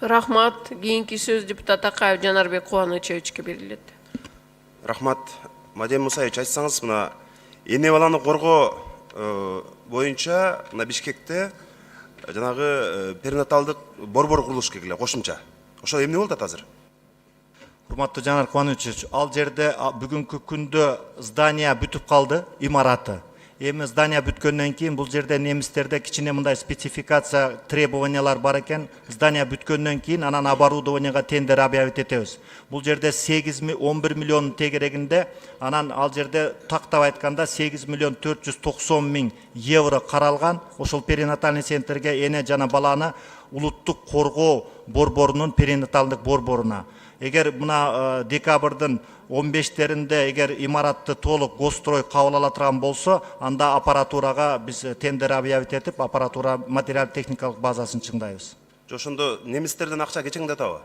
Рахмат. Кийинки сөз депутат Акаев Жанарбек Кубанычевичке берилет. Рахмат. Мадем Мусаевич, айтсаңыз, мына эне баланы коргоо боюнча мына Бишкекте жанагы перинаталдык борбор курулуш келе кошумча. Ошо эмне болуп атат азыр? Урматтуу Жанар Кубанычевич, ал жерде бүгүнкү күндө здания бүтүп калды, имараты. Эми здания бүткөндөн кийин бул жерде немистерде кичине мындай спецификация, требованиялар бар экен. Здания бүткөндөн кийин анан оборудованияга тендер объявить этебиз. Бул жерде 11 миллион тегерегинде, анан ал жерде тактап айтканда 8 миллион 490 миң евро каралган. Ошол перинатальный центрге эне жана баланы улуттук коргоо борборунун перинаталдык борборуна. Эгер мына декабрдын 15-теринде эгер имаратты толук госстрой кабыл ала турган болсо, анда аппаратурага биз тендер объявить этип, аппаратура материал техникалык базасын чыңдайбыз. Ошондо немистерден акча кечигип атабы?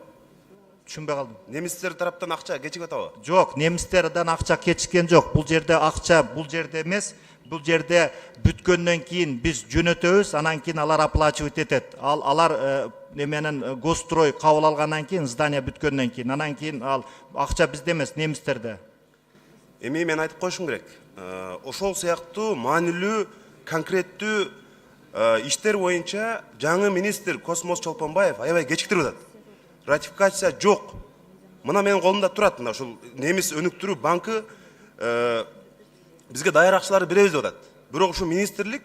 Түшүнбөй калдым. Немистер тараптан акча кечигип атабы? Жок, немистерден акча кечиккен жок. Бул жерде акча, бул жерде эмес. Бул жерде бүткөндөн кийин биз жөнөтөбүз, анан кийин алар оплачивать этет. Алар неменен госстрой кабыл алгандан кийин, здания бүткөндөн кийин, анан кийин ал акча бизде эмес, немистерде. Эми мен айтып коюшум керек. Ошол сыяктуу маанилүү, конкреттүү иштер боюнча жаңы министр Космос Чолпонбаев аябай кечиктирип атат. Ратификация жок. Мына менин колумда турат, мына ушул немис өнүктүрүү банкы бизге даяр акчаларды беребиз деп атат. Бирок ушу министрлик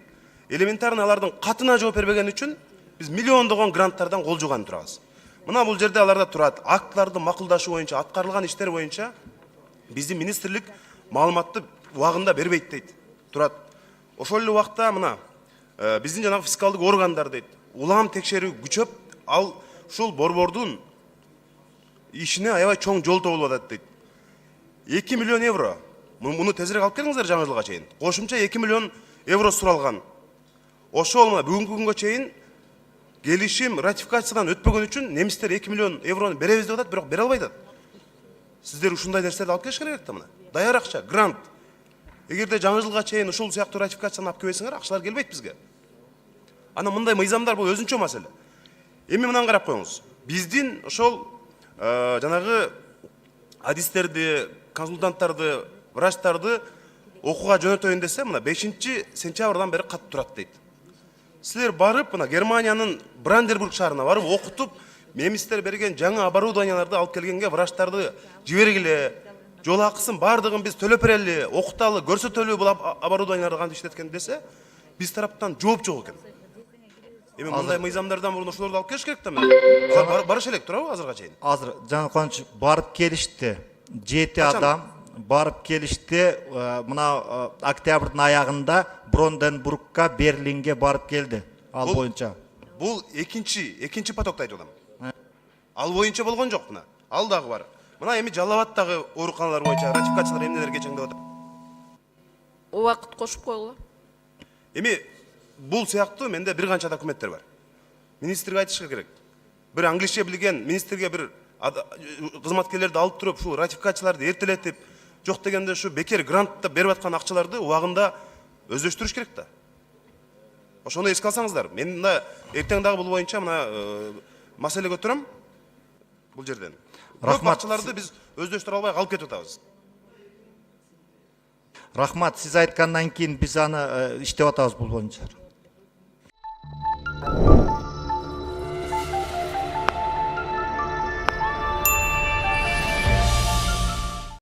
элементарно алардын катына жооп бербеген үчүн биз миллиондогон гранттардан кол жууган турабыз. Мына бул жерде аларда турат. Актларды макулдашуу боюнча, аткарылган иштер боюнча биздин министрлик маалыматты убагында бербейт дейт. Турат. Ошол эле убакта мына биздин жанагы фискалдык органдар дейт. Улам текшерүү күчөп, ал ушул борбордун ишине аябай чоң жол болуп атат дейт. 2 миллион евро. Муну тезирээк алып келиңиздер жаңы жылга чейин. Кошумча 2 миллион евро суралган. Ошол мына бүгүнкү күнгө чейин келишим ратификациядан өтпөгөн үчүн немистер 2 миллион еврону беребиз деп атат, бирок бере албай атат. Сиздер ушундай нерселерди алып келиш керек да мына. Даяр акча, грант. Эгерде жаңы жылга чейин ушул сыяктуу ратификацияны алып келбесиңер, акчалар келбейт бизге. Анан мындай мыйзамдар бул өзүнчө маселе. Эми мындан карап коюңуз. Биздин ошол жанагы адистерди, консультанттарды, врачтарды окууга жөнөтөйүн десе, мына 5-сентябрдан бери кат турат дейт. Силер барып, мына Германиянын Бранденбург шаарына барып окутуп, немистер берген жаңы оборудованияларды алып келгенге врачтарды жибергиле, жол акысын бардыгын биз төлөп берели, окуталы, көрсөтөлү бул оборудованияларды кантип иштеткен десе, биз тараптан жооп жок экен. Эми мындай мыйзамдардан мурун ошолорду алып келиш керек да мен. Барыш элек турабы азырга чейин? Азыр Жанар Кубанычевич барып келишти. 7 адам барып келишти. Мына октябрдын аягында Бранденбургка, Берлинге барып келди. Ал боюнча. Бул экинчи потокто айтып атам. Ал боюнча болгон жок мына. Ал дагы бар. Мына эми Жалал Абадтагы ооруканалар боюнча ратификациялар эмнелер кечең деп атат. Убакыт кошуп койгула. Эми бул сыяктуу менде бир канча документтер бар. Министрге айтыш керек. Бир англисче билген министрге бир кызматкерлерди алып туруп, ушул ратификацияларды эртелетип, жок дегенде ушу бекер грантта берип аткан акчаларды убагында өздөштүрүш керек да. Ошону эске алсаңыздар. Мен мына эртең дагы бул боюнча мына маселе көтөрөм. Бул жерден. Рахмат. Акчаларды биз өздөштүрө албай калып кетип атабыз. Рахмат, сиз айткандан кийин биз аны иштеп атабыз бул боюнча.